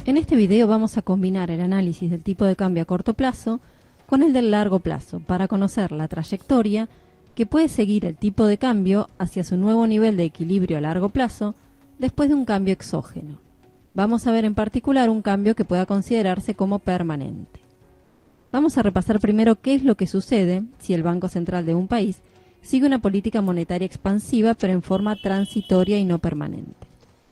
En este video vamos a combinar el análisis del tipo de cambio a corto plazo con el del largo plazo para conocer la trayectoria que puede seguir el tipo de cambio hacia su nuevo nivel de equilibrio a largo plazo después de un cambio exógeno. Vamos a ver en particular un cambio que pueda considerarse como permanente. Vamos a repasar primero qué es lo que sucede si el Banco Central de un país sigue una política monetaria expansiva pero en forma transitoria y no permanente.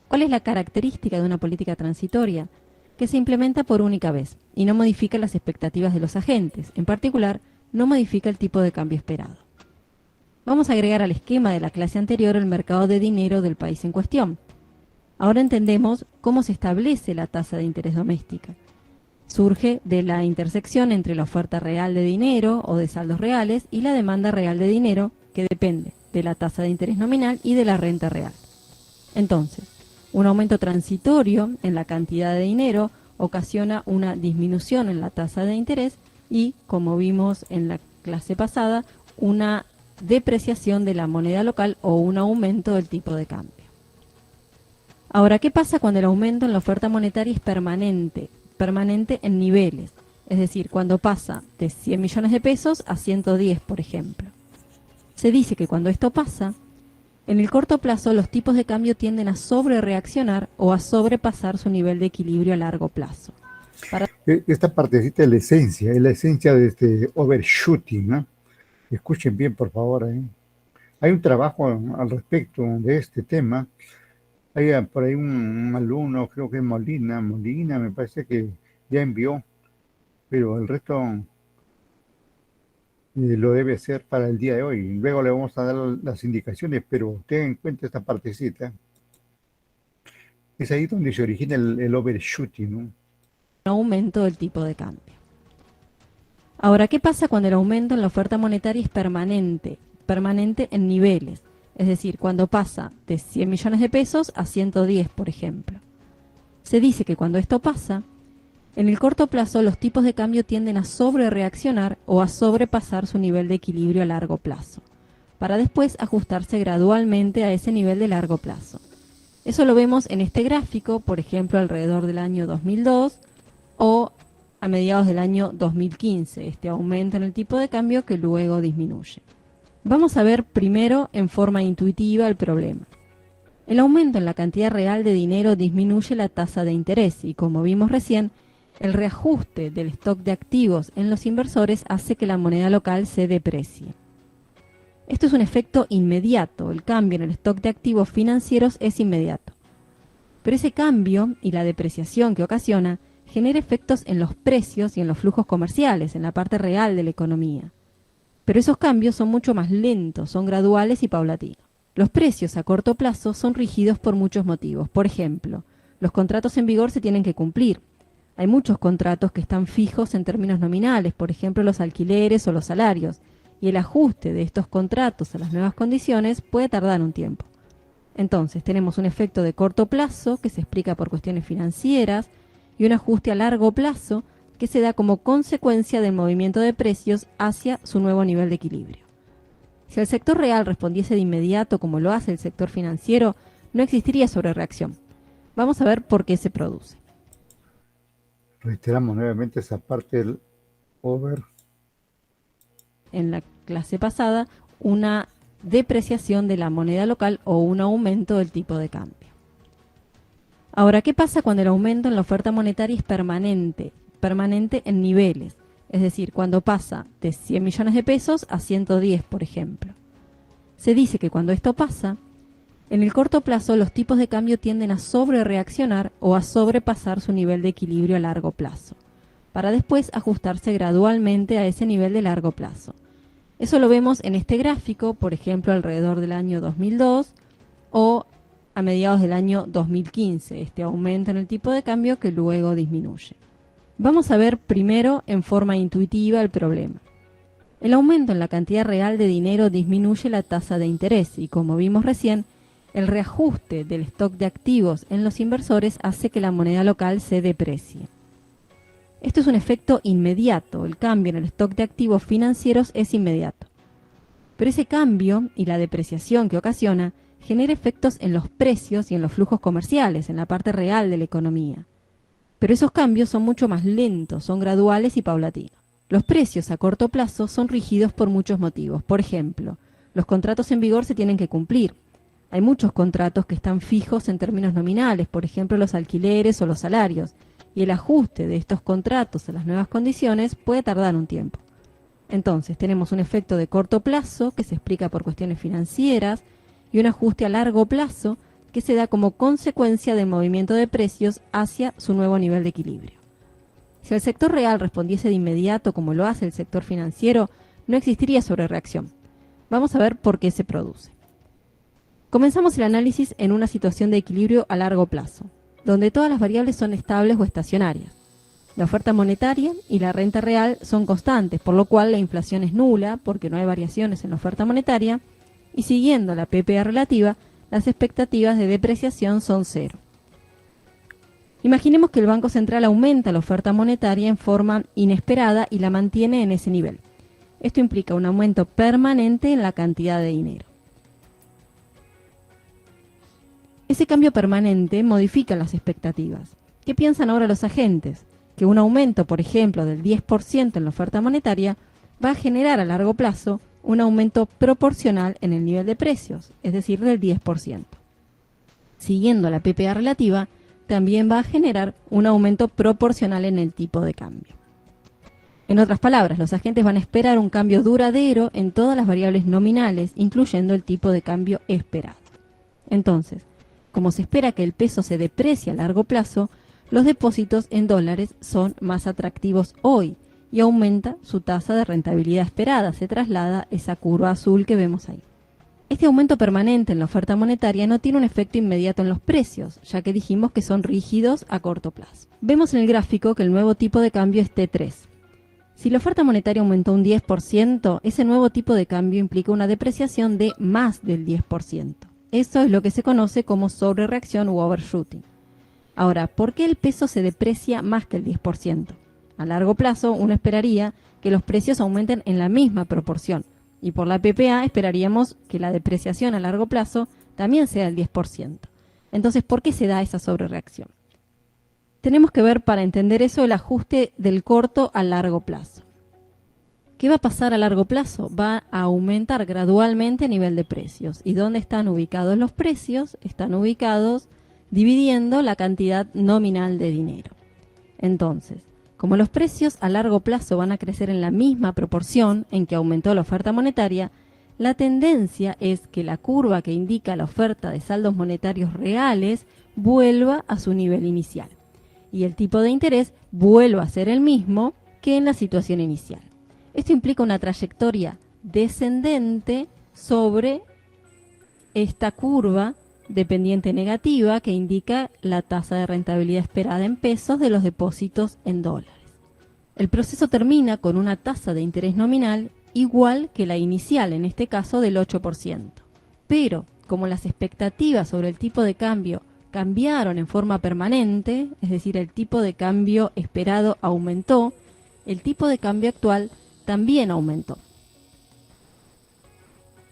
¿Cuál es la característica de una política transitoria? Que se implementa por única vez y no modifica las expectativas de los agentes, en particular, no modifica el tipo de cambio esperado. Vamos a agregar al esquema de la clase anterior el mercado de dinero del país en cuestión. Ahora entendemos cómo se establece la tasa de interés doméstica. Surge de la intersección entre la oferta real de dinero o de saldos reales y la demanda real de dinero, que depende de la tasa de interés nominal y de la renta real. Entonces, un aumento transitorio en la cantidad de dinero ocasiona una disminución en la tasa de interés y, como vimos en la clase pasada, una depreciación de la moneda local o un aumento del tipo de cambio. Ahora, ¿qué pasa cuando el aumento en la oferta monetaria es permanente? Permanente en niveles, es decir, cuando pasa de 100 millones de pesos a 110, por ejemplo. Se dice que cuando esto pasa, en el corto plazo los tipos de cambio tienden a sobrereaccionar o a sobrepasar su nivel de equilibrio a largo plazo. Esta partecita es la esencia de este overshooting, ¿no? Escuchen bien, por favor. Hay un trabajo al respecto de este tema. Hay por ahí un alumno, creo que es Molina, me parece que ya envió, pero el resto lo debe hacer para el día de hoy. Luego le vamos a dar las indicaciones, pero tengan en cuenta esta partecita. Es ahí donde se origina el overshooting, ¿no? Un aumento del tipo de cambio. Ahora, ¿qué pasa cuando el aumento en la oferta monetaria es permanente? Permanente en niveles, es decir, cuando pasa de 100 millones de pesos a 110, por ejemplo. Se dice que cuando esto pasa, en el corto plazo los tipos de cambio tienden a sobrereaccionar o a sobrepasar su nivel de equilibrio a largo plazo, para después ajustarse gradualmente a ese nivel de largo plazo. Eso lo vemos en este gráfico, por ejemplo, alrededor del año 2002 o a mediados del año 2015, este aumento en el tipo de cambio que luego disminuye. Vamos a ver primero en forma intuitiva el problema. El aumento en la cantidad real de dinero disminuye la tasa de interés y, como vimos recién, el reajuste del stock de activos en los inversores hace que la moneda local se deprecie. Esto es un efecto inmediato, el cambio en el stock de activos financieros es inmediato. Pero ese cambio y la depreciación que ocasiona genera efectos en los precios y en los flujos comerciales, en la parte real de la economía. Pero esos cambios son mucho más lentos, son graduales y paulatinos. Los precios a corto plazo son rígidos por muchos motivos. Por ejemplo, los contratos en vigor se tienen que cumplir. Hay muchos contratos que están fijos en términos nominales, por ejemplo los alquileres o los salarios, y el ajuste de estos contratos a las nuevas condiciones puede tardar un tiempo. Entonces tenemos un efecto de corto plazo que se explica por cuestiones financieras y un ajuste a largo plazo que se da como consecuencia del movimiento de precios hacia su nuevo nivel de equilibrio. Si el sector real respondiese de inmediato como lo hace el sector financiero, no existiría sobrereacción. Vamos a ver por qué se produce. Reiteramos nuevamente esa parte del over. En la clase pasada, una depreciación de la moneda local o un aumento del tipo de cambio. Ahora, ¿qué pasa cuando el aumento en la oferta monetaria es permanente? Permanente en niveles, es decir, cuando pasa de 100 millones de pesos a 110, por ejemplo. Se dice que cuando esto pasa, en el corto plazo los tipos de cambio tienden a sobrereaccionar o a sobrepasar su nivel de equilibrio a largo plazo, para después ajustarse gradualmente a ese nivel de largo plazo. Eso lo vemos en este gráfico, por ejemplo, alrededor del año 2002 o a mediados del año 2015, este aumento en el tipo de cambio que luego disminuye. Vamos a ver primero en forma intuitiva el problema. El aumento en la cantidad real de dinero disminuye la tasa de interés y, como vimos recién, el reajuste del stock de activos en los inversores hace que la moneda local se deprecie. Esto es un efecto inmediato, el cambio en el stock de activos financieros es inmediato. Pero ese cambio y la depreciación que ocasiona genera efectos en los precios y en los flujos comerciales, en la parte real de la economía. Pero esos cambios son mucho más lentos, son graduales y paulatinos. Los precios a corto plazo son rígidos por muchos motivos. Por ejemplo, los contratos en vigor se tienen que cumplir. Hay muchos contratos que están fijos en términos nominales, por ejemplo los alquileres o los salarios, y el ajuste de estos contratos a las nuevas condiciones puede tardar un tiempo. Entonces tenemos un efecto de corto plazo que se explica por cuestiones financieras y un ajuste a largo plazo que se da como consecuencia del movimiento de precios hacia su nuevo nivel de equilibrio. Si el sector real respondiese de inmediato como lo hace el sector financiero, no existiría sobrereacción. Vamos a ver por qué se produce. Comenzamos el análisis en una situación de equilibrio a largo plazo, donde todas las variables son estables o estacionarias. La oferta monetaria y la renta real son constantes, por lo cual la inflación es nula porque no hay variaciones en la oferta monetaria, y siguiendo la PPA relativa, las expectativas de depreciación son cero. Imaginemos que el Banco Central aumenta la oferta monetaria en forma inesperada y la mantiene en ese nivel. Esto implica un aumento permanente en la cantidad de dinero. Ese cambio permanente modifica las expectativas. ¿Qué piensan ahora los agentes? Que un aumento, por ejemplo, del 10% en la oferta monetaria va a generar a largo plazo un aumento proporcional en el nivel de precios, es decir, del 10%. Siguiendo la PPA relativa, también va a generar un aumento proporcional en el tipo de cambio. En otras palabras, los agentes van a esperar un cambio duradero en todas las variables nominales, incluyendo el tipo de cambio esperado. Entonces, como se espera que el peso se deprecie a largo plazo, los depósitos en dólares son más atractivos hoy y aumenta su tasa de rentabilidad esperada, se traslada esa curva azul que vemos ahí. Este aumento permanente en la oferta monetaria no tiene un efecto inmediato en los precios, ya que dijimos que son rígidos a corto plazo. Vemos en el gráfico que el nuevo tipo de cambio es T3. Si la oferta monetaria aumentó un 10%, ese nuevo tipo de cambio implica una depreciación de más del 10%. Eso es lo que se conoce como sobrereacción u overshooting. Ahora, ¿por qué el peso se deprecia más que el 10%? A largo plazo, uno esperaría que los precios aumenten en la misma proporción. Y por la PPA esperaríamos que la depreciación a largo plazo también sea del 10%. Entonces, ¿por qué se da esa sobrereacción? Tenemos que ver para entender eso el ajuste del corto a largo plazo. ¿Qué va a pasar a largo plazo? Va a aumentar gradualmente el nivel de precios. ¿Y dónde están ubicados los precios? Están ubicados dividiendo la cantidad nominal de dinero. Entonces, como los precios a largo plazo van a crecer en la misma proporción en que aumentó la oferta monetaria, la tendencia es que la curva que indica la oferta de saldos monetarios reales vuelva a su nivel inicial y el tipo de interés vuelva a ser el mismo que en la situación inicial. Esto implica una trayectoria descendente sobre esta curva dependiente negativa que indica la tasa de rentabilidad esperada en pesos de los depósitos en dólares. El proceso termina con una tasa de interés nominal igual que la inicial, en este caso del 8%. Pero, como las expectativas sobre el tipo de cambio cambiaron en forma permanente, es decir, el tipo de cambio esperado aumentó, el tipo de cambio actual también aumentó.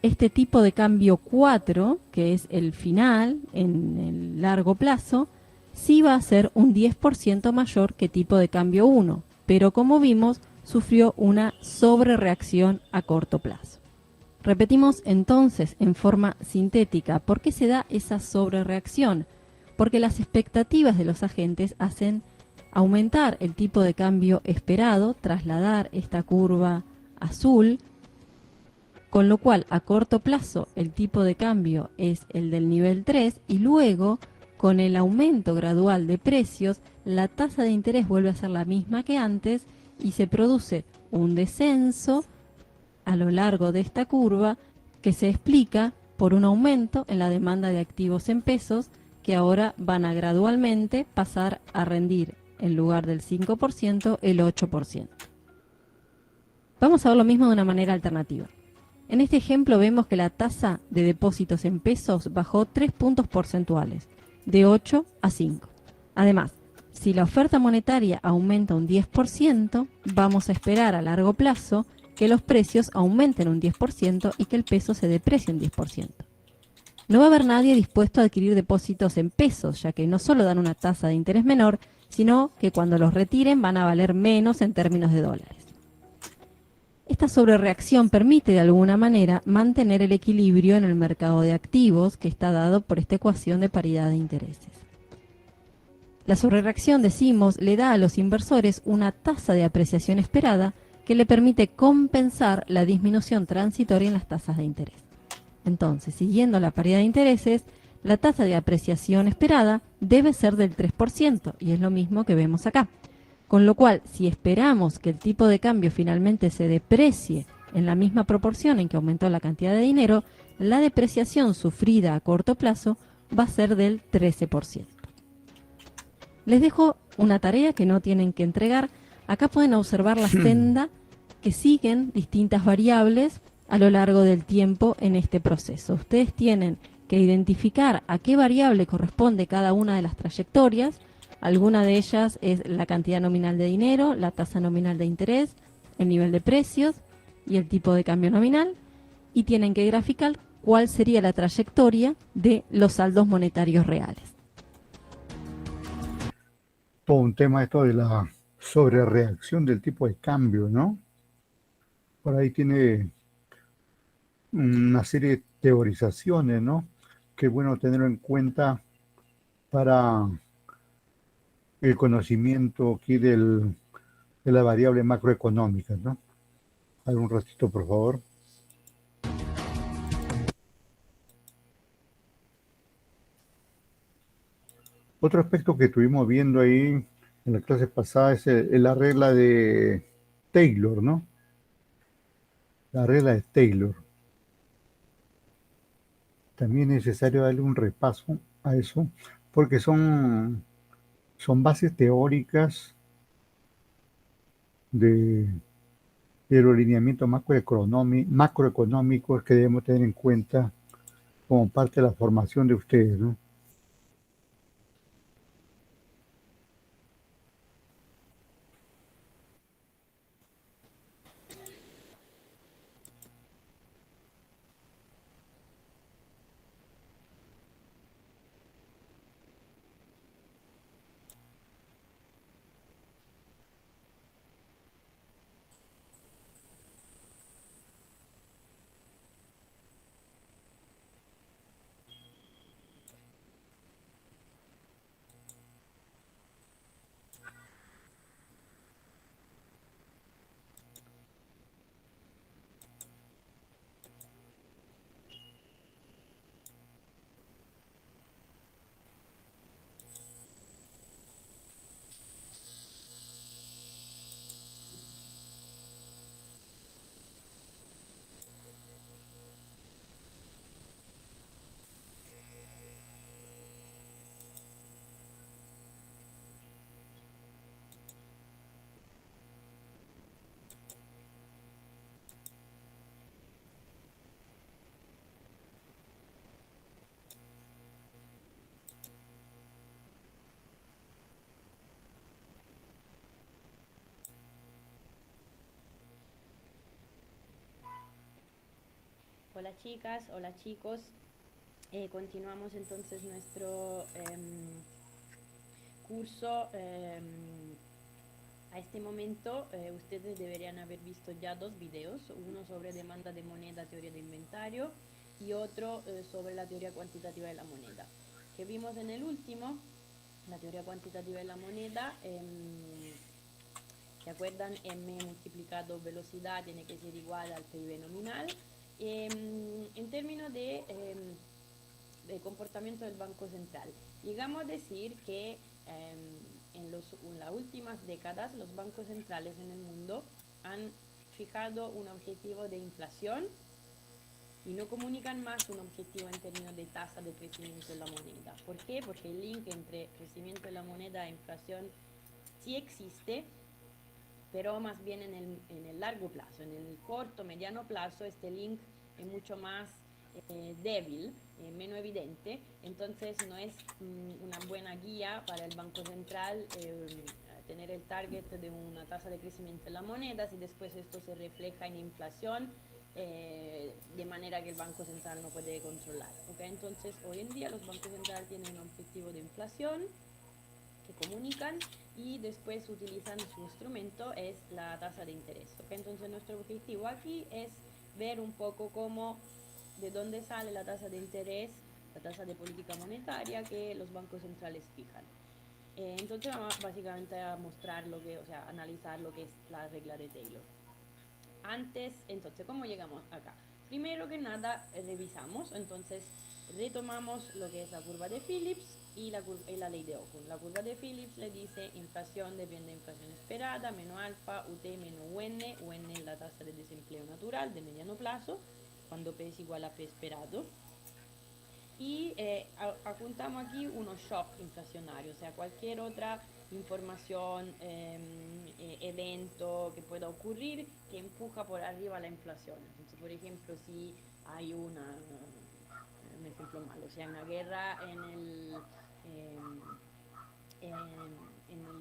Este tipo de cambio 4, que es el final en el largo plazo, sí va a ser un 10% mayor que tipo de cambio 1, pero como vimos, sufrió una sobrereacción a corto plazo. Repetimos entonces en forma sintética, ¿por qué se da esa sobrereacción? Porque las expectativas de los agentes hacen aumentar el tipo de cambio esperado, trasladar esta curva azul, con lo cual a corto plazo el tipo de cambio es el del nivel 3 y luego con el aumento gradual de precios la tasa de interés vuelve a ser la misma que antes y se produce un descenso a lo largo de esta curva que se explica por un aumento en la demanda de activos en pesos que ahora van a gradualmente pasar a rendir en lugar del 5% el 8%. Vamos a ver lo mismo de una manera alternativa. En este ejemplo vemos que la tasa de depósitos en pesos bajó 3 puntos porcentuales, de 8 a 5. Además, si la oferta monetaria aumenta un 10%, vamos a esperar a largo plazo que los precios aumenten un 10% y que el peso se deprecie un 10%. no va a haber nadie dispuesto a adquirir depósitos en pesos, ya que no solo dan una tasa de interés menor, sino que cuando los retiren van a valer menos en términos de dólares. Esta sobrereacción permite de alguna manera mantener el equilibrio en el mercado de activos que está dado por esta ecuación de paridad de intereses. La sobrereacción, decimos, le da a los inversores una tasa de apreciación esperada que le permite compensar la disminución transitoria en las tasas de interés. Entonces, siguiendo la paridad de intereses, la tasa de apreciación esperada debe ser del 3%, y es lo mismo que vemos acá. Con lo cual, si esperamos que el tipo de cambio finalmente se deprecie en la misma proporción en que aumentó la cantidad de dinero, la depreciación sufrida a corto plazo va a ser del 13%. Les dejo una tarea que no tienen que entregar. Acá pueden observar la senda que siguen distintas variables a lo largo del tiempo en este proceso. Ustedes tienen que identificar a qué variable corresponde cada una de las trayectorias. Alguna de ellas es la cantidad nominal de dinero, la tasa nominal de interés, el nivel de precios y el tipo de cambio nominal. Y tienen que graficar cuál sería la trayectoria de los saldos monetarios reales. Todo un tema esto de la sobrereacción del tipo de cambio, ¿no? Por ahí tiene una serie de teorizaciones, ¿no? Que es bueno tenerlo en cuenta para el conocimiento aquí de la variable macroeconómica, ¿no? A ver, un ratito, por favor. Otro aspecto que estuvimos viendo ahí en la clase pasada es la regla de Taylor, ¿no? La regla de Taylor. También es necesario darle un repaso a eso, porque son bases teóricas de, de los lineamientos macroeconómicos que debemos tener en cuenta como parte de la formación de ustedes, ¿no? Hola chicas, hola chicos. Continuamos entonces nuestro curso. A este momento ustedes deberían haber visto ya dos videos, uno sobre demanda de moneda, teoría de inventario, y otro sobre la teoría cuantitativa de la moneda. Que vimos en el último, la teoría cuantitativa de la moneda. ¿Se acuerdan? M multiplicado velocidad tiene que ser igual al PIB nominal. En términos de comportamiento del Banco Central, llegamos a decir que en las últimas décadas los bancos centrales en el mundo han fijado un objetivo de inflación y no comunican más un objetivo en términos de tasa de crecimiento de la moneda. ¿Por qué? Porque el link entre crecimiento de la moneda e inflación sí existe, pero más bien en el largo plazo. En el corto, mediano plazo, este link es mucho más débil, menos evidente, entonces no es una buena guía para el Banco Central tener el target de una tasa de crecimiento de la moneda. Si después esto se refleja en inflación, de manera que el Banco Central no puede controlar. ¿Okay? Entonces, hoy en día los bancos centrales tienen un objetivo de inflación que comunican y después utilizan su instrumento, es la tasa de interés. ¿Okay? Entonces, nuestro objetivo aquí es ver un poco cómo, de dónde sale la tasa de interés, la tasa de política monetaria que los bancos centrales fijan. Entonces vamos básicamente a mostrar lo que, o sea, analizar lo que es la regla de Taylor. Antes, entonces, ¿cómo llegamos acá? Primero que nada, revisamos, entonces retomamos lo que es la curva de Phillips y la ley de Ockham. La curva de Phillips le dice inflación depende de inflación esperada, menos alfa, UT menos UN. UN es la tasa de desempleo natural de mediano plazo, cuando P es igual a P esperado. Y apuntamos aquí unos shock inflacionarios, o sea, cualquier otra información, evento que pueda ocurrir que empuja por arriba la inflación. Entonces, por ejemplo, si hay un ejemplo malo, si hay una guerra en el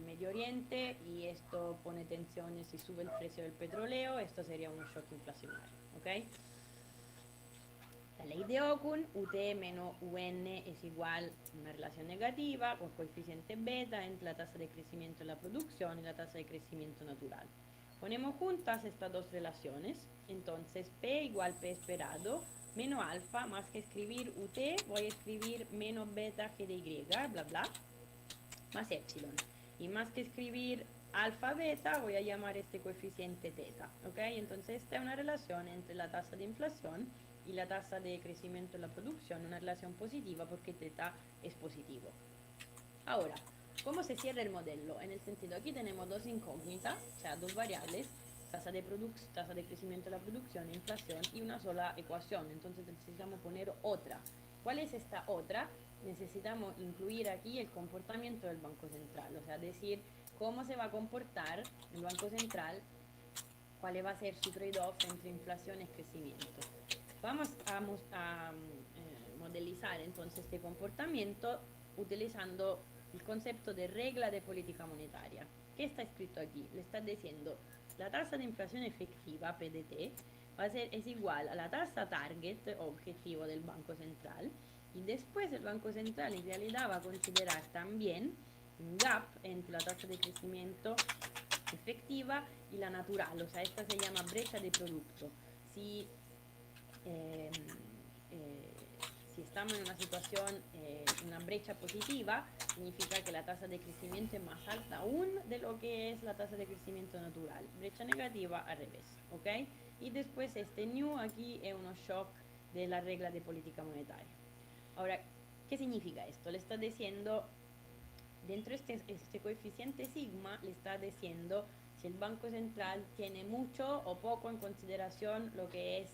Medio Oriente y esto pone tensiones y sube el precio del petróleo, esto sería un shock inflacionario, ¿ok? La ley de Ockham, UT menos UN es igual a una relación negativa con coeficiente beta entre la tasa de crecimiento de la producción y la tasa de crecimiento natural. Ponemos juntas estas dos relaciones, entonces P igual P esperado menos alfa, más que escribir UT, voy a escribir menos beta G de Y, bla bla, más epsilon. Y más que escribir alfa beta, voy a llamar este coeficiente teta, ¿ok? Entonces esta es una relación entre la tasa de inflación y la tasa de crecimiento de la producción, una relación positiva porque teta es positivo. Ahora, ¿cómo se cierra el modelo? En el sentido, aquí tenemos dos incógnitas, o sea, dos variables, tasa de crecimiento de la producción, inflación, y una sola ecuación. Entonces necesitamos poner otra. ¿Cuál es esta otra? Necesitamos incluir aquí el comportamiento del Banco Central, o sea, decir cómo se va a comportar el Banco Central, cuál va a ser su trade-off entre inflación y crecimiento. Vamos a modelizar entonces este comportamiento utilizando el concepto de regla de política monetaria. ¿Qué está escrito aquí? Le está diciendo la tasa de inflación efectiva, PDT, es igual a la tasa target o objetivo del Banco Central, y después el Banco Central en realidad va a considerar también un gap entre la tasa de crecimiento efectiva y la natural, o sea, esta se llama brecha de producto. Si eh, eh, si estamos en una situación, una brecha positiva, significa que la tasa de crecimiento es más alta aún de lo que es la tasa de crecimiento natural. Brecha negativa al revés, ¿ok? Y después este new aquí es un shock de la regla de política monetaria. Ahora, ¿qué significa esto? Le está diciendo, dentro de este coeficiente sigma, le está diciendo si el Banco Central tiene mucho o poco en consideración lo que es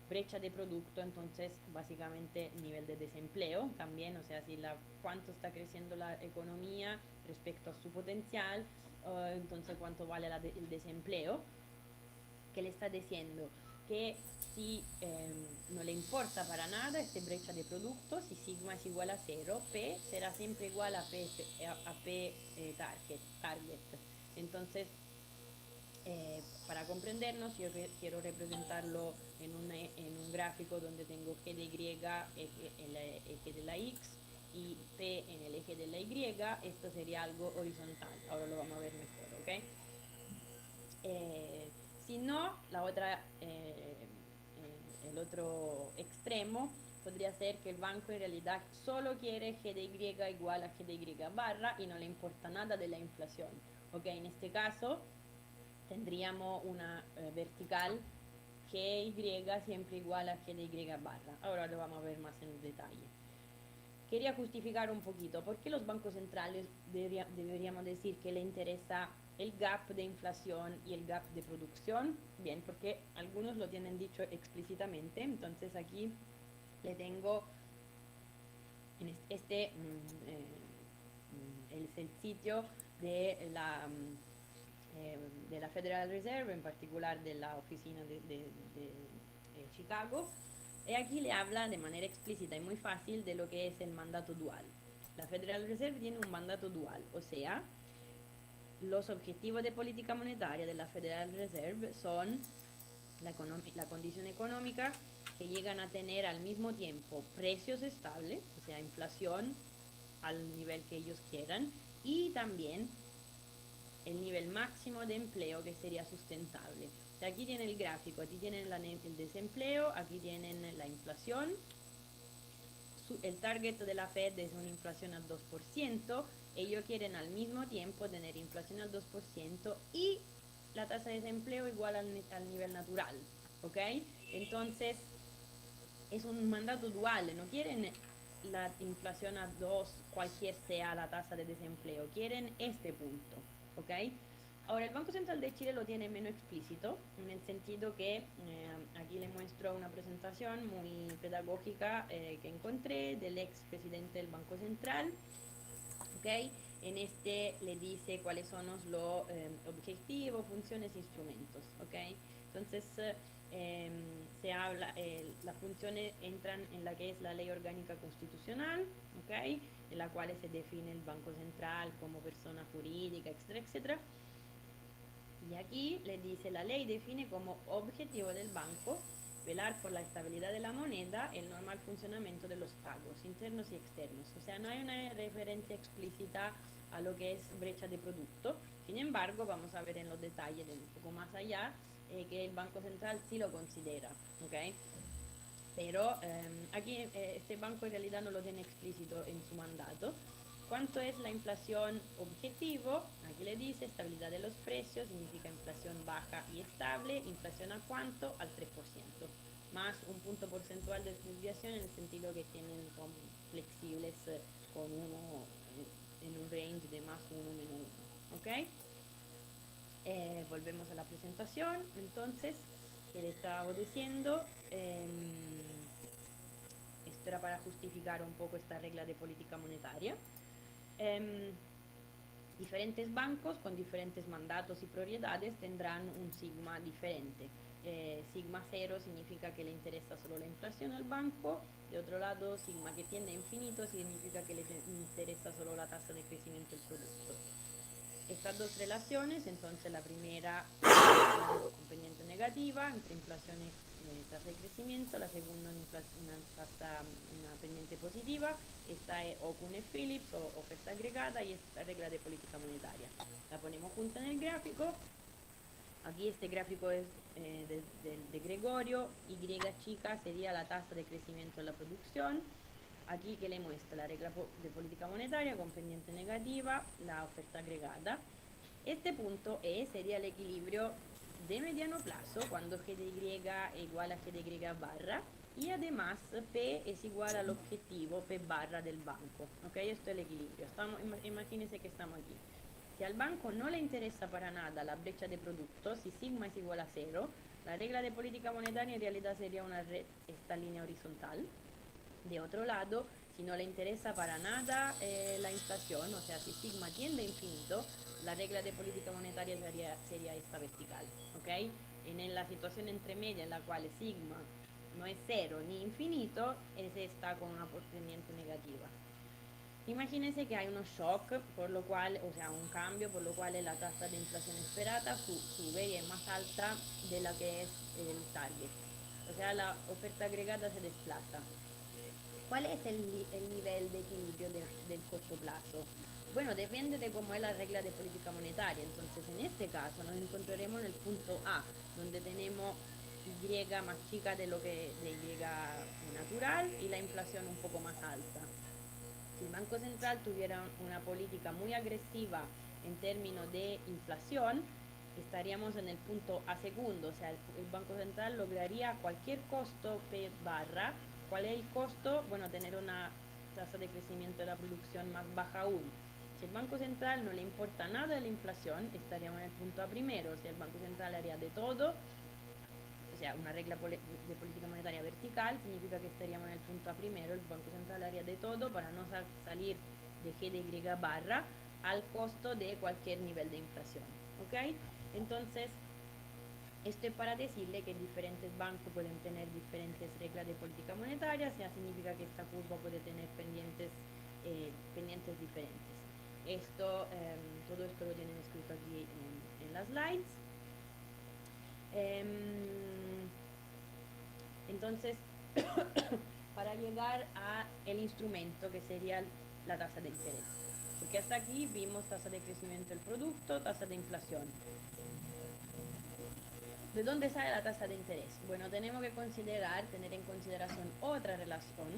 brecha de producto, entonces básicamente nivel de desempleo también, o sea, si cuánto está creciendo la economía respecto a su potencial, entonces cuánto vale el desempleo, que le está diciendo que si no le importa para nada esta brecha de producto, si sigma es igual a 0, P será siempre igual a P target. Entonces, para comprendernos, yo quiero representarlo en un gráfico donde tengo G de Y en el eje de la X y P en el eje de la Y. Esto sería algo horizontal. Ahora lo vamos a ver mejor, ¿ok? Si no, el otro extremo podría ser que el banco en realidad solo quiere G de Y igual a G de Y barra y no le importa nada de la inflación. Ok, en este caso tendríamos una vertical GY siempre igual a G de Y barra. Ahora lo vamos a ver más en detalle. Quería justificar un poquito por qué los bancos centrales deberíamos decir que le interesa el gap de inflación y el gap de producción. Bien, porque algunos lo tienen dicho explícitamente. Entonces aquí le tengo en es el sitio de la Federal Reserve, en particular de la oficina de Chicago, y aquí le habla de manera explícita y muy fácil de lo que es el mandato dual. La Federal Reserve tiene un mandato dual, o sea, los objetivos de política monetaria de la Federal Reserve son la condición económica, que llegan a tener al mismo tiempo precios estables, o sea, inflación al nivel que ellos quieran, y también el nivel máximo de empleo que sería sustentable. O sea, aquí tienen el gráfico, aquí tienen el desempleo, aquí tienen la inflación. El target de la Fed es una inflación al 2%. Ellos quieren al mismo tiempo tener inflación al 2% y la tasa de desempleo igual al nivel natural. ¿Ok? Entonces, es un mandato dual. No quieren la inflación a 2, cualquier sea la tasa de desempleo. Quieren este punto. ¿Ok? Ahora, el Banco Central de Chile lo tiene menos explícito, en el sentido que aquí le muestro una presentación muy pedagógica que encontré del ex presidente del Banco Central. ¿Ok? En este le dice cuáles son los objetivos, funciones, instrumentos. ¿Ok? Entonces, se habla, las funciones entran en la que es la ley orgánica constitucional, ¿ok? En la cual se define el Banco Central como persona jurídica, etcétera, etcétera. Y aquí le dice, la ley define como objetivo del banco velar por la estabilidad de la moneda, el normal funcionamiento de los pagos internos y externos. O sea, no hay una referencia explícita a lo que es brecha de producto. Sin embargo, vamos a ver en los detalles de un poco más allá que el Banco Central sí lo considera. ¿Ok? Pero aquí este banco en realidad no lo tiene explícito en su mandato. ¿Cuánto es la inflación objetivo? Aquí le dice estabilidad de los precios, significa inflación baja y estable. ¿Inflación a cuánto? Al 3%, más un punto porcentual de desviación en el sentido que tienen como flexibles con uno en un range de más uno menos uno. ¿Ok? Volvemos a la presentación. Entonces, que le estaba diciendo, esto era para justificar un poco esta regla de política monetaria. Diferentes bancos con diferentes mandatos y prioridades tendrán un sigma diferente. Sigma cero significa que le interesa solo la inflación al banco. De otro lado, sigma que tiende a infinito significa que le interesa solo la tasa de crecimiento del producto. Estas dos relaciones, entonces la primera con pendiente negativa entre inflación y tasa de crecimiento, la segunda una pendiente positiva, esta es O'Connor-Phillips o oferta agregada y esta regla de política monetaria. La ponemos junta en el gráfico. Aquí este gráfico es de Gregorio, Y chica sería la tasa de crecimiento de la producción. Aquí que le muestra la regla de política monetaria con pendiente negativa, la oferta agregada. Este punto E sería el equilibrio de mediano plazo cuando G de Y es igual a G de Y barra y además P es igual al objetivo P barra del banco. ¿Ok? Esto es el equilibrio. Imagínense que estamos aquí. Si al banco no le interesa para nada la brecha de productos, si sigma es igual a 0, la regla de política monetaria en realidad sería esta línea horizontal. De otro lado, si no le interesa para nada la inflación, o sea, si sigma tiende a infinito, la regla de política monetaria sería esta vertical, ¿ok? En la situación entre media en la cual sigma no es cero ni infinito, es esta con una pendiente negativa. Imagínense que hay un shock, por lo cual, o sea, un cambio, por lo cual la tasa de inflación esperada sube y es más alta de la que es el target. O sea, la oferta agregada se desplaza. ¿Cuál es el nivel de equilibrio del corto plazo? Bueno, depende de cómo es la regla de política monetaria. Entonces, en este caso, nos encontraremos en el punto A, donde tenemos Y más chica de lo que de Y natural y la inflación un poco más alta. Si el Banco Central tuviera una política muy agresiva en términos de inflación, estaríamos en el punto A segundo, o sea, el Banco Central lograría cualquier costo P barra. ¿Cuál es el costo? Bueno, tener una tasa de crecimiento de la producción más baja aún. Si el Banco Central no le importa nada de la inflación, estaríamos en el punto A primero, o sea, el Banco Central haría de todo. O sea, una regla de política monetaria vertical significa que estaríamos en el punto A primero, el Banco Central haría de todo para no salir de G de Y barra al costo de cualquier nivel de inflación. ¿Ok? Entonces, esto es para decirle que diferentes bancos pueden tener diferentes reglas de política monetaria, o sea, significa que esta curva puede tener pendientes diferentes. Todo esto lo tienen escrito aquí en las slides. Em, entonces, para llegar a el instrumento que sería la tasa de interés. Porque hasta aquí vimos tasa de crecimiento del producto, tasa de inflación. ¿De dónde sale la tasa de interés? Bueno, tenemos que tener en consideración otra relación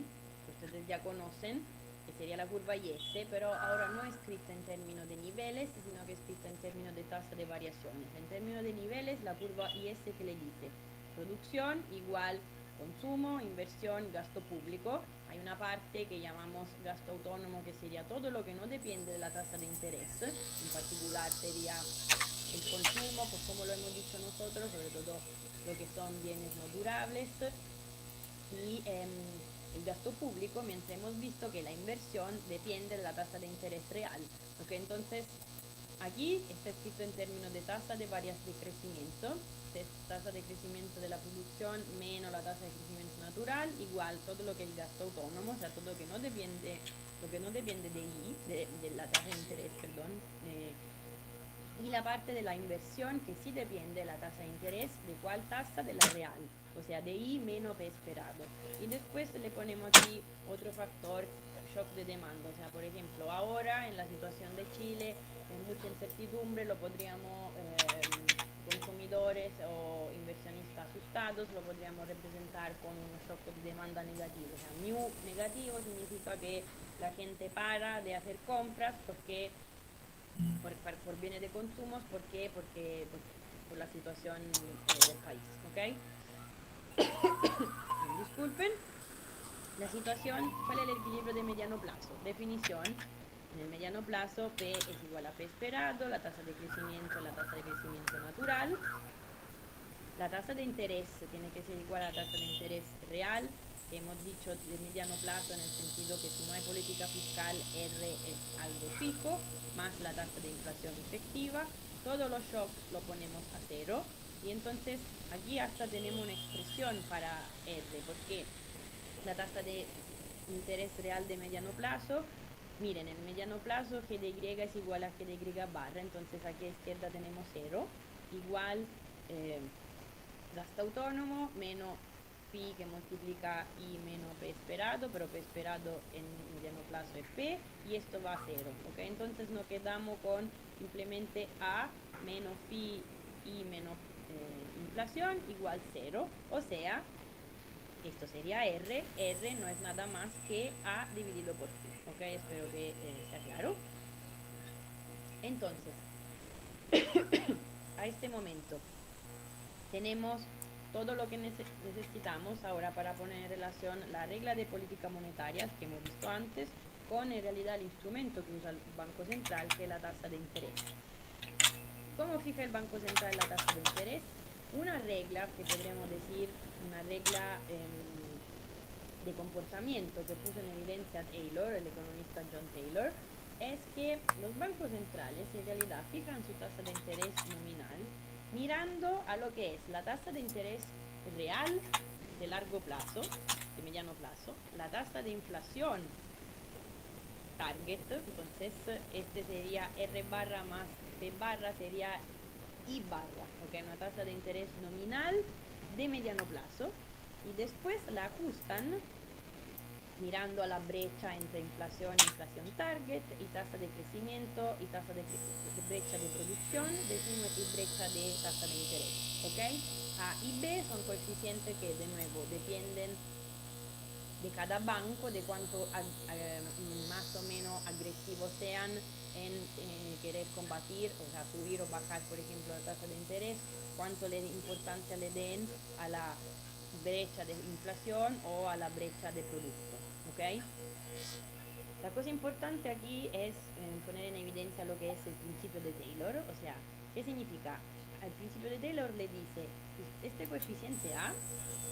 que ustedes ya conocen, que sería la curva IS, pero ahora no escrita en términos de niveles, sino que escrita en términos de tasa de variaciones. En términos de niveles, la curva IS que le dice producción igual consumo, inversión, gasto público. Hay una parte que llamamos gasto autónomo, que sería todo lo que no depende de la tasa de interés, en particular sería el consumo, pues como lo hemos dicho nosotros, sobre todo lo que son bienes no durables, y el gasto público, mientras hemos visto que la inversión depende de la tasa de interés real. ¿Ok? Entonces, aquí está escrito en términos de tasa de varias de crecimiento, tasa de crecimiento de la producción menos la tasa de crecimiento natural, igual todo lo que es el gasto autónomo, o sea, todo lo que no depende de I, de la tasa de interés, perdón, y la parte de la inversión que sí depende de la tasa de interés, ¿de cuál tasa? De la real, o sea, de I menos P esperado. Y después le ponemos aquí otro factor, shock de demanda, o sea, por ejemplo, ahora en la situación de Chile, en mucha incertidumbre, lo podríamos, consumidores o inversionistas asustados, lo podríamos representar con un shock de demanda negativo. O sea, mu negativo significa que la gente para de hacer compras porque por bienes de consumo, ¿por qué? Porque por la situación del país, ¿ok? Disculpen. La situación, ¿cuál es el equilibrio de mediano plazo? Definición, en el mediano plazo P es igual a P esperado, la tasa de crecimiento es la tasa de crecimiento natural, la tasa de interés tiene que ser igual a la tasa de interés real, que hemos dicho de mediano plazo en el sentido que si no hay política fiscal, R es algo fijo, más la tasa de inflación efectiva, todos los shocks lo ponemos a cero, y entonces aquí hasta tenemos una expresión para R, porque la tasa de interés real de mediano plazo, miren, en mediano plazo G de Y es igual a G de Y barra, entonces aquí a izquierda tenemos 0, igual gasto autónomo menos pi que multiplica I menos P esperado, pero P esperado en mediano plazo es P, y esto va a 0, ¿ok? Entonces nos quedamos con simplemente A menos pi I menos inflación igual 0, o sea, esto sería R, R no es nada más que A dividido por Pi, ¿ok? Espero que sea claro. Entonces, a este momento tenemos todo lo que necesitamos ahora para poner en relación la regla de política monetaria que hemos visto antes con en realidad el instrumento que usa el Banco Central, que es la tasa de interés. ¿Cómo fija el Banco Central la tasa de interés? Una regla que podríamos decir, una regla de comportamiento que puso en evidencia Taylor, el economista John Taylor, es que los bancos centrales en realidad fijan su tasa de interés nominal mirando a lo que es la tasa de interés real de largo plazo, de mediano plazo, la tasa de inflación target, entonces este sería R barra más P barra sería I barra, ok, una tasa de interés nominal de mediano plazo, y después la ajustan mirando a la brecha entre inflación e inflación target, y tasa de crecimiento y tasa de brecha de producción, decimos y brecha de tasa de interés, ¿ok? A y B son coeficientes que de nuevo dependen de cada banco, de cuánto más o menos agresivos sean en querer combatir, o sea, subir o bajar, por ejemplo, la tasa de interés, cuánto importancia le den a la brecha de inflación o a la brecha de producto, ¿ok? La cosa importante aquí es poner en evidencia lo que es el principio de Taylor, o sea, ¿qué significa? Al principio de Taylor le dice, este coeficiente A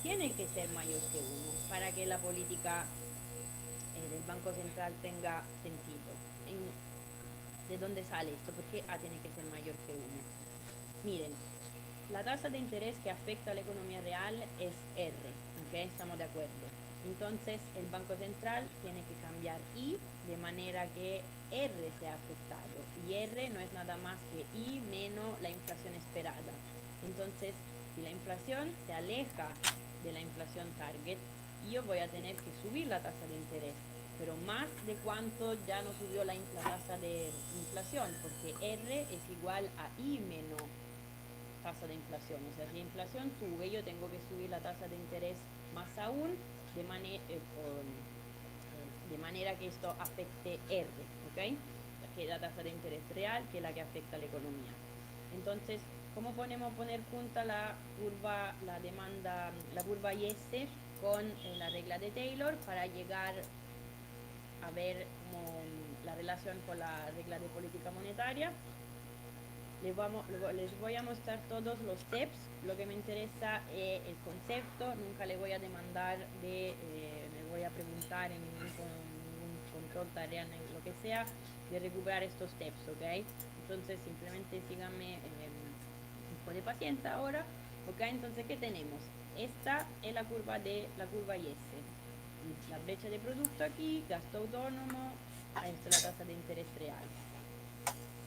tiene que ser mayor que 1 para que la política del Banco Central tenga sentido. ¿De dónde sale esto? ¿Por qué A tiene que ser mayor que 1? Miren, la tasa de interés que afecta a la economía real es R, ¿ok? Estamos de acuerdo. Entonces, el Banco Central tiene que cambiar I de manera que R sea afectado. Y R no es nada más que I menos la inflación esperada. Entonces, Si la inflación se aleja de la inflación target, yo voy a tener que subir la tasa de interés, pero más de cuánto ya no subió la tasa de inflación, porque R es igual a I menos tasa de inflación. O sea, si la inflación sube, yo tengo que subir la tasa de interés más aún, de manera que esto afecte R, ¿ok? Que es la tasa de interés real, que es la que afecta a la economía. Entonces, ¿cómo podemos poner junta la curva, la demanda, la curva IS con la regla de Taylor para llegar a ver como la relación con la regla de política monetaria? Les voy a mostrar todos los steps. Lo que me interesa es el concepto. Nunca le voy a demandar me voy a preguntar en ningún control, tarea, en lo que sea, de recuperar estos steps, ¿ok? Entonces simplemente síganme un poco de paciencia ahora, ¿ok? Entonces, ¿qué tenemos? Esta es la curva IS. La brecha de producto aquí, gasto autónomo, esta es la tasa de interés real.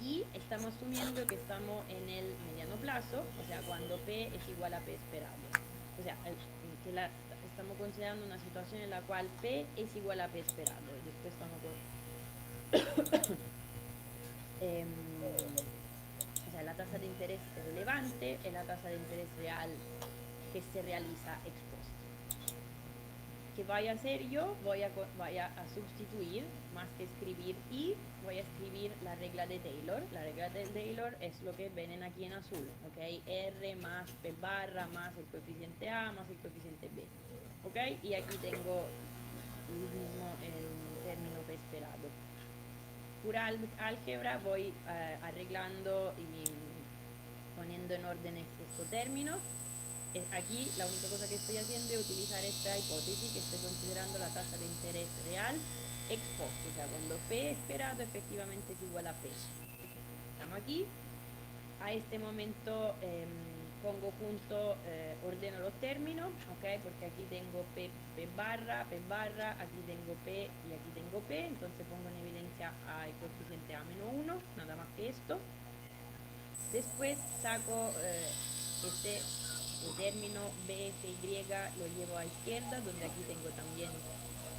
Y estamos asumiendo que estamos en el mediano plazo, o sea, cuando P es igual a P esperado. O sea, estamos considerando una situación en la cual P es igual a P esperado. Y después em, o sea, la tasa de interés relevante es la tasa de interés real que se realiza ex post. ¿Qué voy a hacer yo? Voy a sustituir, más que escribir I, voy a escribir la regla de Taylor. La regla de Taylor es lo que ven aquí en azul, ¿ok? R más P barra más el coeficiente A más el coeficiente B, ¿ok? Y aquí tengo el término P esperado. Pura álgebra voy arreglando y poniendo en orden estos términos. Aquí la única cosa que estoy haciendo es utilizar esta hipótesis que estoy considerando la tasa de interés real ex post, o sea, cuando P esperado efectivamente es igual a P. Estamos aquí. A este momento pongo junto, ordeno los términos, ¿ok? Porque aquí tengo P barra, aquí tengo P y aquí tengo P, entonces pongo en evidencia el coeficiente A menos 1, nada más que esto. Después saco el término BFY, lo llevo a izquierda, donde aquí tengo también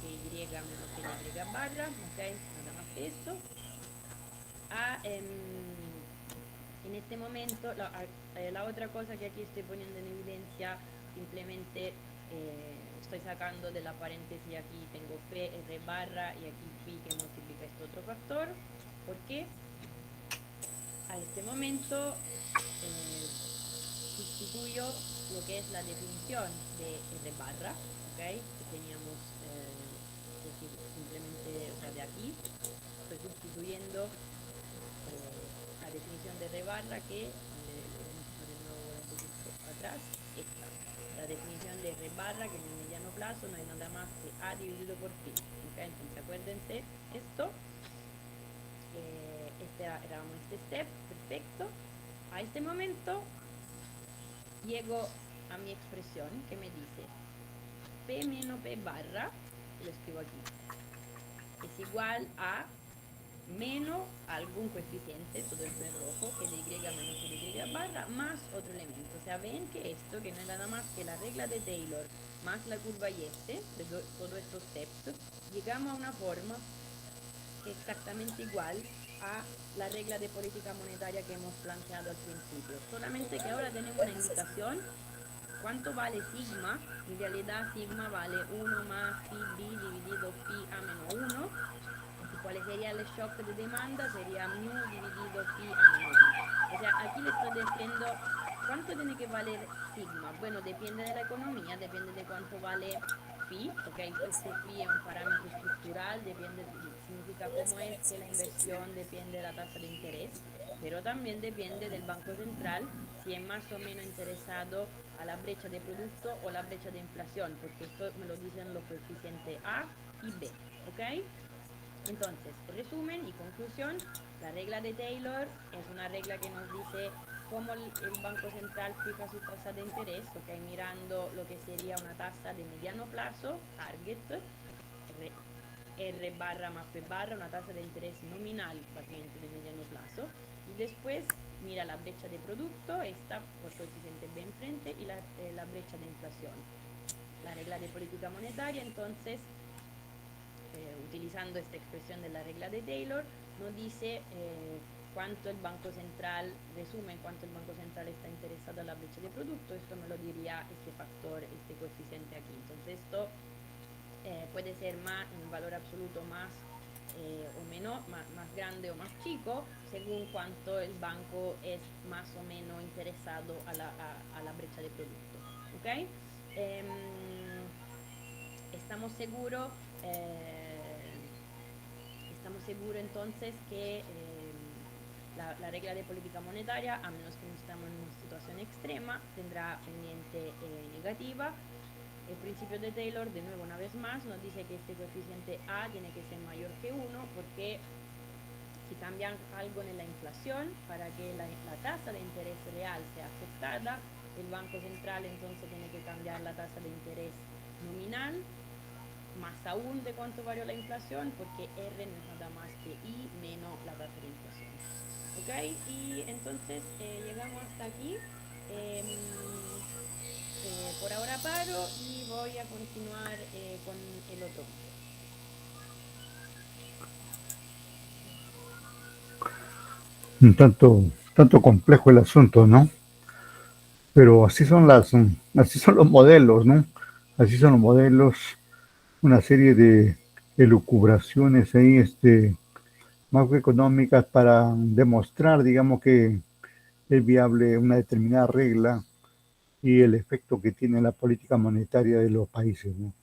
PY menos PY barra, ¿ok? Nada más que esto. En este momento, la otra cosa que aquí estoy poniendo en evidencia, simplemente estoy sacando de la paréntesis, aquí tengo P, R barra y aquí Pi que multiplica este otro factor. ¿Por qué? A este momento sustituyo lo que es la definición de R barra, ¿ok? Que teníamos, simplemente, o sea, de aquí, estoy sustituyendo la definición de R barra que, de nuevo un poquito atrás, esta. La definición de R barra que en el mediano plazo no es nada más que A dividido por Pi, ¿ok? Entonces acuérdense esto. Era este step, perfecto. A este momento llego a mi expresión que me dice P menos P barra, lo escribo aquí, es igual a menos algún coeficiente, todo esto en rojo, que de Y menos que de Y barra, más otro elemento. O sea, ven que esto, que no es nada más que la regla de Taylor más la curva IS, de todos estos steps, llegamos a una forma que es exactamente igual a la regla de política monetaria que hemos planteado al principio. Solamente que ahora tenemos una indicación. ¿Cuánto vale sigma? En realidad sigma vale 1 más phi b dividido phi a menos 1. ¿Y cuál sería el shock de demanda? Sería mu dividido phi a menos 1. O sea, aquí le estoy diciendo cuánto tiene que valer sigma. Bueno, depende de la economía, depende de cuánto vale phi, ok, este phi es un parámetro estructural, significa cómo es que la inversión depende de la tasa de interés, pero también depende del Banco Central si es más o menos interesado a la brecha de producto o la brecha de inflación, porque esto me lo dicen los coeficientes A y B, ¿ok? Entonces, resumen y conclusión, la regla de Taylor es una regla que nos dice cómo el Banco Central fija su tasa de interés, ¿ok? Mirando lo que sería una tasa de mediano plazo, target, R barra más P barra, una tasa de interés nominal básicamente de mediano plazo, y después mira la brecha de producto, esta por coeficiente B enfrente, y la brecha de inflación. La regla de política monetaria, entonces, utilizando esta expresión de la regla de Taylor, nos dice cuánto el Banco Central, resume cuánto el Banco Central está interesado en la brecha de producto. Esto me lo diría este factor, este coeficiente aquí. Entonces esto puede ser más, en valor absoluto más o menos, más grande o más chico, según cuánto el banco es más o menos interesado a la brecha de producto. ¿Ok? Estamos seguros entonces que la regla de política monetaria, a menos que no estemos en una situación extrema, tendrá pendiente negativa. El principio de Taylor, de nuevo una vez más, nos dice que este coeficiente A tiene que ser mayor que 1 porque si cambia algo en la inflación, para que la tasa de interés real sea afectada, el Banco Central entonces tiene que cambiar la tasa de interés nominal, más aún de cuánto varió la inflación, porque R no es nada más que I menos la tasa de inflación. ¿Ok? Y entonces llegamos hasta aquí. Por ahora paro y voy a continuar con el otro. Un tanto complejo el asunto, ¿no? Pero así son los modelos, ¿no? Así son los modelos, una serie de elucubraciones ahí, macroeconómicas para demostrar, digamos, que es viable una determinada regla y el efecto que tiene la política monetaria de los países, ¿no?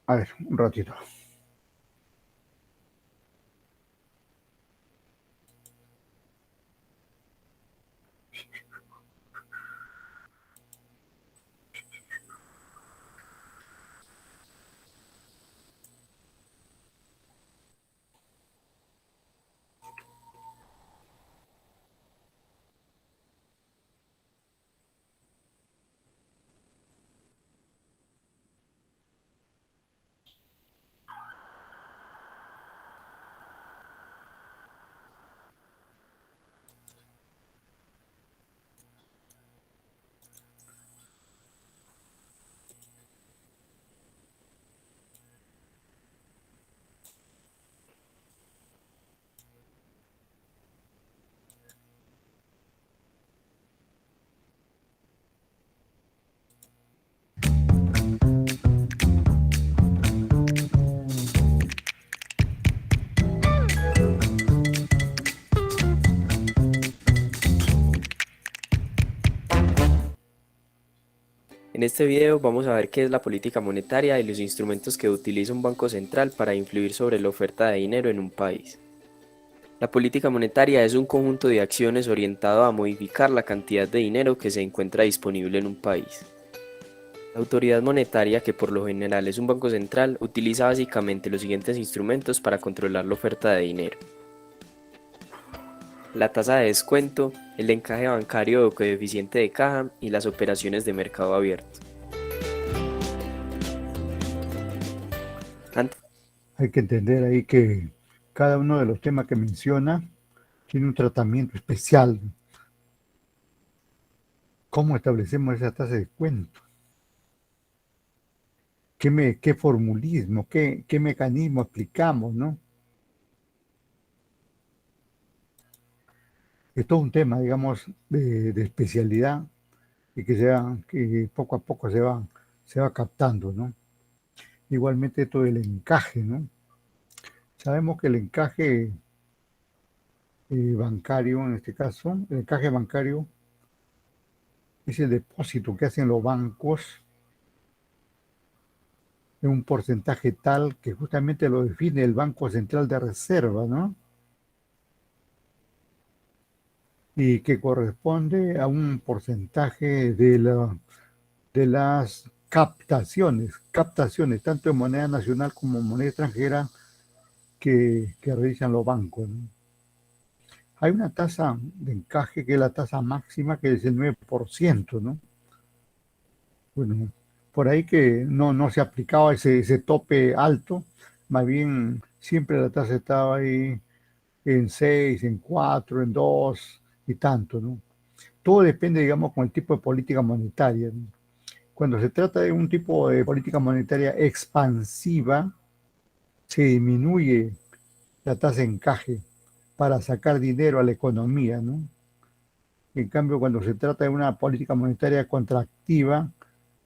A ver, un ratito. En este video vamos a ver qué es la política monetaria y los instrumentos que utiliza un banco central para influir sobre la oferta de dinero en un país. La política monetaria es un conjunto de acciones orientado a modificar la cantidad de dinero que se encuentra disponible en un país. La autoridad monetaria, que por lo general es un banco central, utiliza básicamente los siguientes instrumentos para controlar la oferta de dinero: la tasa de descuento, el encaje bancario o coeficiente de caja y las operaciones de mercado abierto. Hay que entender ahí que cada uno de los temas que menciona tiene un tratamiento especial. ¿Cómo establecemos esa tasa de descuento? ¿Qué formulismo, qué mecanismo aplicamos, no? Es todo un tema, digamos, de especialidad y que poco a poco se va captando, ¿no? Igualmente todo el encaje, ¿no? Sabemos que el encaje bancario, en este caso, el encaje bancario es el depósito que hacen los bancos en un porcentaje tal que justamente lo define el Banco Central de Reserva, ¿no? Y que corresponde a un porcentaje de las captaciones, tanto en moneda nacional como en moneda extranjera, que realizan los bancos, ¿no? Hay una tasa de encaje que es la tasa máxima, que es el 9%, ¿no? Bueno, por ahí que no se aplicaba ese tope alto, más bien siempre la tasa estaba ahí en 6, en 4, en 2 y tanto, ¿no? Todo depende, digamos, con el tipo de política monetaria, ¿no? Cuando se trata de un tipo de política monetaria expansiva, se disminuye la tasa de encaje para sacar dinero a la economía, ¿no? En cambio, cuando se trata de una política monetaria contractiva,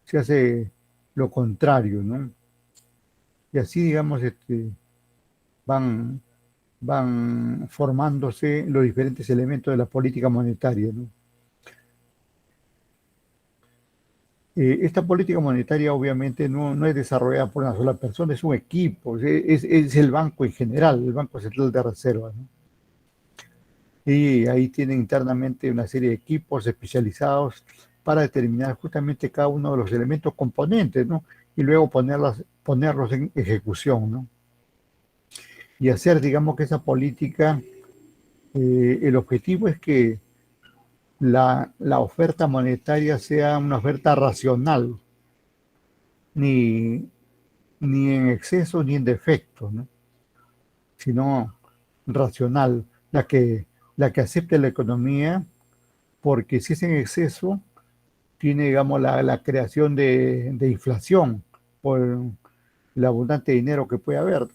se hace lo contrario, ¿no? Y así, digamos, van, van formándose los diferentes elementos de la política monetaria, ¿no? Esta política monetaria obviamente no es desarrollada por una sola persona, es un equipo, es el banco en general, el Banco Central de Reserva, ¿no? Y ahí tienen internamente una serie de equipos especializados para determinar justamente cada uno de los elementos componentes, ¿no? Y luego ponerlos en ejecución, ¿no? Y hacer, digamos, que esa política, el objetivo es que la oferta monetaria sea una oferta racional, ni, ni en exceso ni en defecto, ¿no? Sino racional, la que acepte la economía, porque si es en exceso, tiene, digamos, la creación de inflación por el abundante dinero que puede haber.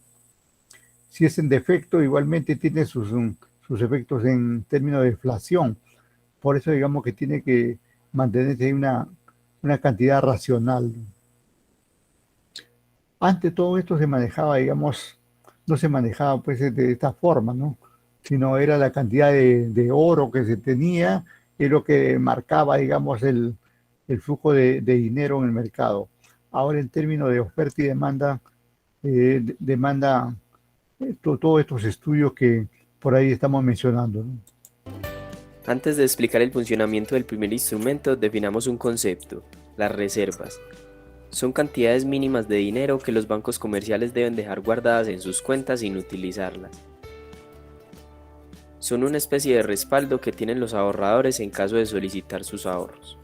Si es en defecto, igualmente tiene sus efectos en términos de inflación. Por eso, digamos, que tiene que mantenerse una cantidad racional. Antes todo esto se manejaba, digamos, no se manejaba pues de esta forma, ¿no? Sino era la cantidad de oro que se tenía, es lo que marcaba, digamos, el flujo de dinero en el mercado. Ahora en términos de oferta y demanda, demanda todos estos estudios que por ahí estamos mencionando, ¿no? Antes de explicar el funcionamiento del primer instrumento, definamos un concepto: las reservas. Son cantidades mínimas de dinero que los bancos comerciales deben dejar guardadas en sus cuentas sin utilizarlas. Son una especie de respaldo que tienen los ahorradores en caso de solicitar sus ahorros.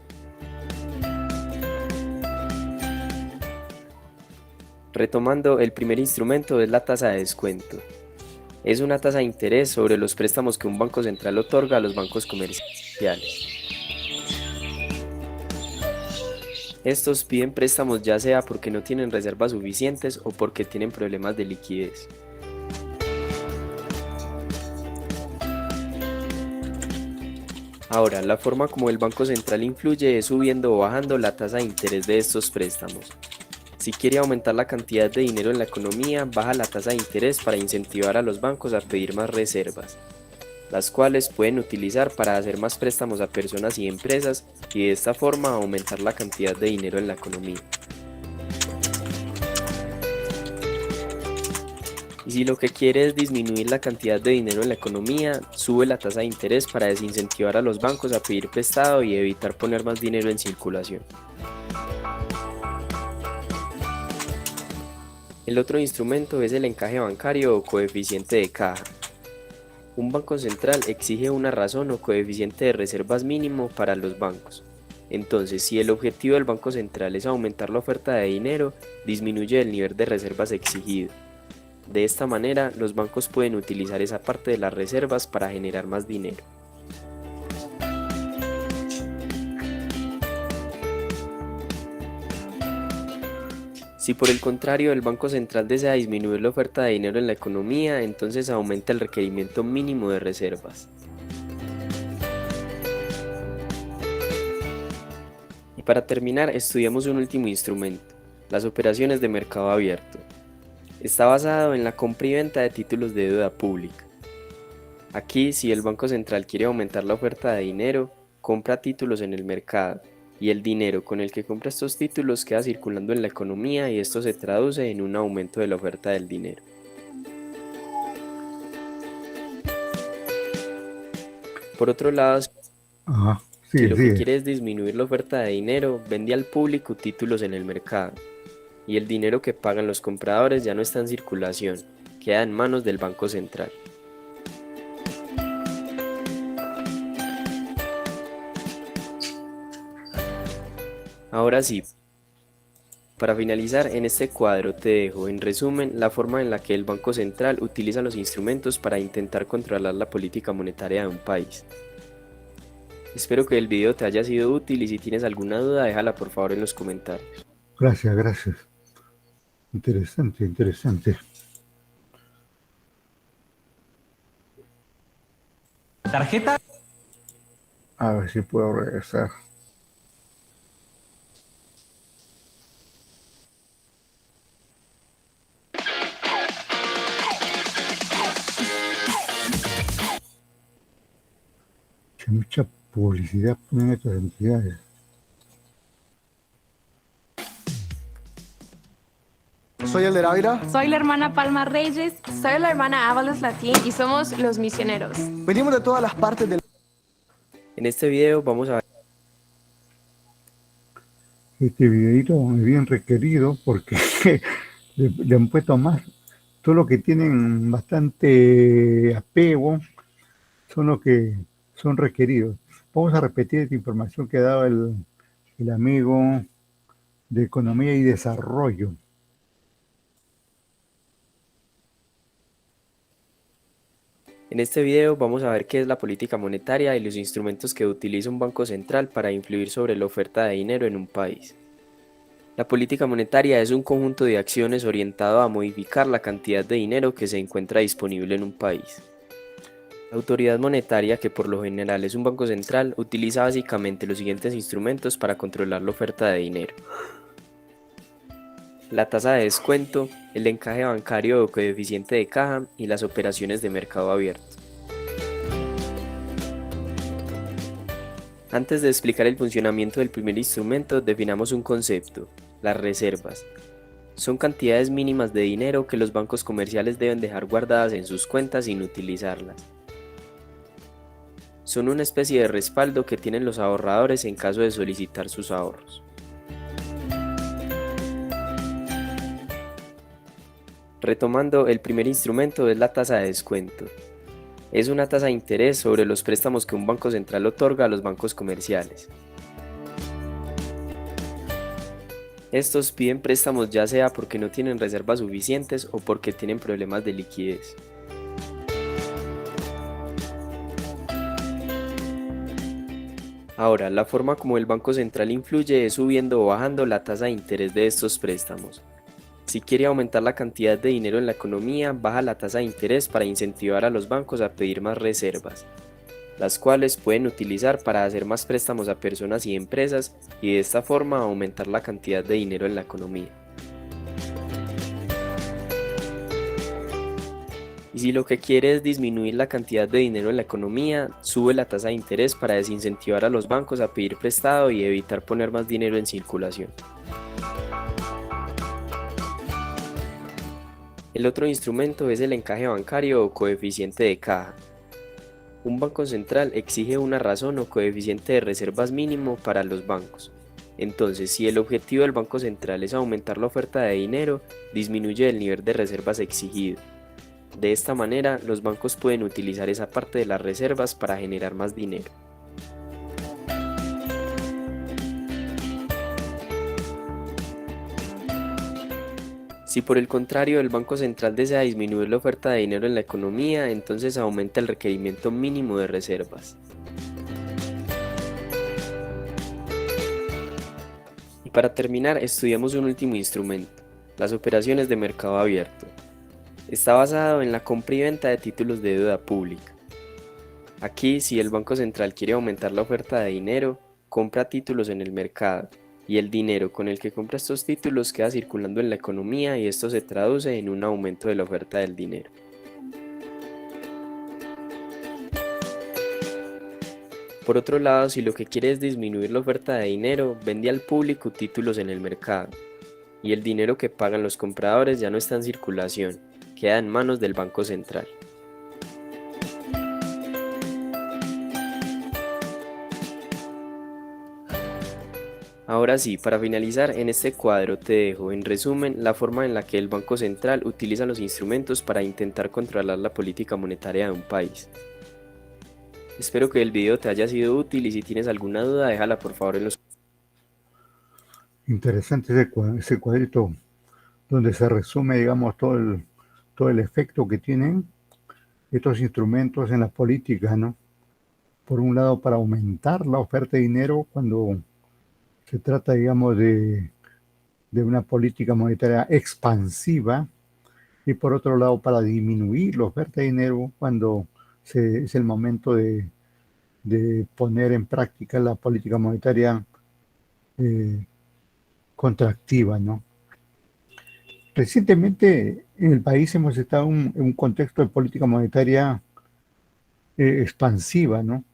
Retomando, el primer instrumento es la tasa de descuento. Es una tasa de interés sobre los préstamos que un banco central otorga a los bancos comerciales. Estos piden préstamos ya sea porque no tienen reservas suficientes o porque tienen problemas de liquidez. Ahora, la forma como el Banco Central influye es subiendo o bajando la tasa de interés de estos préstamos. Si quiere aumentar la cantidad de dinero en la economía, baja la tasa de interés para incentivar a los bancos a pedir más reservas, las cuales pueden utilizar para hacer más préstamos a personas y empresas y de esta forma aumentar la cantidad de dinero en la economía. Y si lo que quiere es disminuir la cantidad de dinero en la economía, sube la tasa de interés para desincentivar a los bancos a pedir prestado y evitar poner más dinero en circulación. El otro instrumento es el encaje bancario o coeficiente de caja. Un banco central exige una razón o coeficiente de reservas mínimo para los bancos. Entonces, si el objetivo del Banco Central es aumentar la oferta de dinero, disminuye el nivel de reservas exigido. De esta manera, los bancos pueden utilizar esa parte de las reservas para generar más dinero. Si por el contrario el Banco Central desea disminuir la oferta de dinero en la economía, entonces aumenta el requerimiento mínimo de reservas. Y para terminar, estudiamos un último instrumento: las operaciones de mercado abierto. Está basado en la compra y venta de títulos de deuda pública. Aquí, si el Banco Central quiere aumentar la oferta de dinero, compra títulos en el mercado, y el dinero con el que compra estos títulos queda circulando en la economía y esto se traduce en un aumento de la oferta del dinero. Por otro lado, Ajá, si sigue, lo que sigue. quiere es disminuir la oferta de dinero, vende al público títulos en el mercado, y el dinero que pagan los compradores ya no está en circulación, queda en manos del Banco Central. Ahora sí, Para finalizar, en este cuadro te dejo en resumen la forma en la que el Banco Central utiliza los instrumentos para intentar controlar la política monetaria de un país. Espero que el video te haya sido útil y si tienes alguna duda déjala por favor en los comentarios. Gracias, gracias. Interesante, interesante. Tarjeta. A ver si puedo regresar. Mucha publicidad ponen estas entidades. Soy el de Ávila. Soy la hermana Palma Reyes. Soy la hermana Ábalos Latín y somos los misioneros. Venimos de todas las partes del... En este video vamos a ver Este videito es bien requerido porque le han puesto más. Todos los que tienen bastante apego son los que son requeridos. Vamos a repetir esta información que ha dado el amigo de Economía y Desarrollo. En este video vamos a ver qué es la política monetaria y los instrumentos que utiliza un banco central para influir sobre la oferta de dinero en un país. La política monetaria es un conjunto de acciones orientado a modificar la cantidad de dinero que se encuentra disponible en un país. La autoridad monetaria, que por lo general es un banco central, utiliza básicamente los siguientes instrumentos para controlar la oferta de dinero: la tasa de descuento, el encaje bancario o coeficiente de caja y las operaciones de mercado abierto. Antes de explicar el funcionamiento del primer instrumento, definamos un concepto: las reservas. Son cantidades mínimas de dinero que los bancos comerciales deben dejar guardadas en sus cuentas sin utilizarlas. Son una especie de respaldo que tienen los ahorradores en caso de solicitar sus ahorros. Retomando, el primer instrumento es la tasa de descuento. Es una tasa de interés sobre los préstamos que un banco central otorga a los bancos comerciales. Estos piden préstamos ya sea porque no tienen reservas suficientes o porque tienen problemas de liquidez. Ahora, la forma como el Banco Central influye es subiendo o bajando la tasa de interés de estos préstamos. Si quiere aumentar la cantidad de dinero en la economía, baja la tasa de interés para incentivar a los bancos a pedir más reservas, las cuales pueden utilizar para hacer más préstamos a personas y empresas y de esta forma aumentar la cantidad de dinero en la economía. Y si lo que quiere es disminuir la cantidad de dinero en la economía, sube la tasa de interés para desincentivar a los bancos a pedir prestado y evitar poner más dinero en circulación. El otro instrumento es el encaje bancario o coeficiente de caja. Un banco central exige una razón o coeficiente de reservas mínimo para los bancos. Entonces, si el objetivo del Banco Central es aumentar la oferta de dinero, disminuye el nivel de reservas exigido. De esta manera, los bancos pueden utilizar esa parte de las reservas para generar más dinero. Si por el contrario el Banco Central desea disminuir la oferta de dinero en la economía, entonces aumenta el requerimiento mínimo de reservas. Y para terminar, estudiamos un último instrumento, las operaciones de mercado abierto. Está basado en la compra y venta de títulos de deuda pública. Aquí, si el Banco Central quiere aumentar la oferta de dinero, compra títulos en el mercado, y el dinero con el que compra estos títulos queda circulando en la economía y esto se traduce en un aumento de la oferta del dinero. Por otro lado, si lo que quiere es disminuir la oferta de dinero, vende al público títulos en el mercado, y el dinero que pagan los compradores ya no está en circulación, queda en manos del Banco Central. Ahora sí, para finalizar, en este cuadro te dejo en resumen la forma en la que el Banco Central utiliza los instrumentos para intentar controlar la política monetaria de un país. Espero que el video te haya sido útil y si tienes alguna duda déjala por favor en los comentarios. Interesante ese cuadrito donde se resume, digamos, todo el efecto que tienen estos instrumentos en la política, ¿no? Por un lado, para aumentar la oferta de dinero cuando se trata, digamos, de una política monetaria expansiva, y por otro lado, para disminuir la oferta de dinero cuando es el momento de poner en práctica la política monetaria eh, contractiva, ¿no? Recientemente en el país hemos estado en un contexto de política monetaria expansiva, ¿no?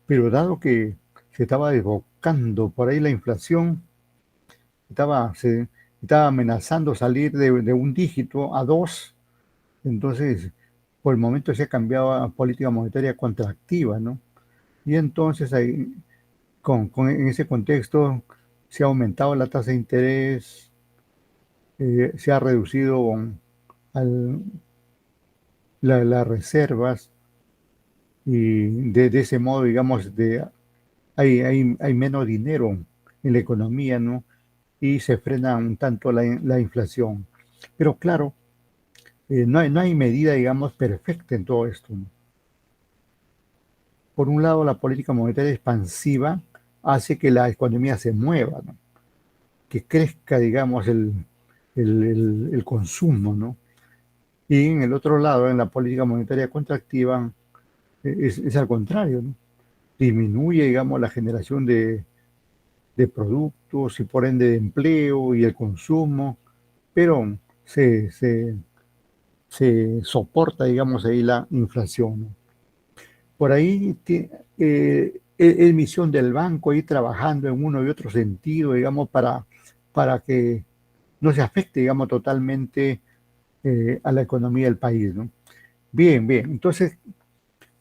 Pero dado que se estaba desbocando por ahí la inflación, se estaba amenazando salir de un dígito a dos, entonces por el momento se ha cambiado a política monetaria contractiva, ¿no? Y entonces ahí, en ese contexto se ha aumentado la tasa de interés, se ha reducido al- las reservas y de ese modo, digamos, hay menos dinero en la economía, ¿no? Y se frena un tanto la inflación. Pero claro, no hay medida, digamos, perfecta en todo esto, ¿no? Por un lado, la política monetaria expansiva hace que la economía se mueva, ¿no? Que crezca, digamos, el consumo, ¿no? Y en el otro lado, en la política monetaria contractiva, es al contrario, ¿no? Disminuye, digamos, la generación de productos y por ende de empleo y el consumo, pero se soporta, digamos, ahí la inflación, ¿no? Por ahí es misión del banco ir trabajando en uno y otro sentido, digamos, para que no se afecte, digamos, totalmente a la economía del país, ¿no? Bien, bien. Entonces,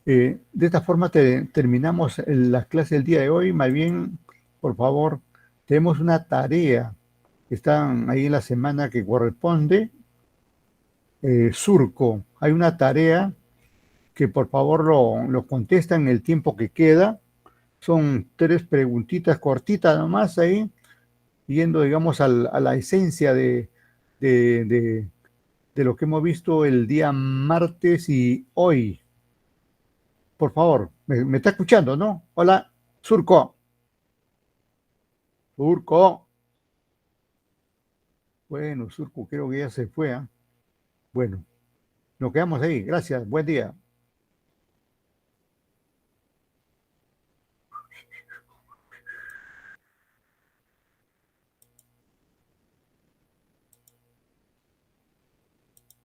de esta forma terminamos la clase del día de hoy. Más bien, por favor, tenemos una tarea que está ahí en la semana que corresponde. Surco, hay una tarea que por favor lo contesta en el tiempo que queda. Son tres preguntitas cortitas nomás ahí, yendo, digamos, a la esencia de, de- de lo que hemos visto el día martes y hoy. Por favor, me está escuchando, ¿no? Hola, Surco. Surco. Bueno, Surco creo que ya se fue, ¿ah? Bueno, nos quedamos ahí. Gracias. Buen día.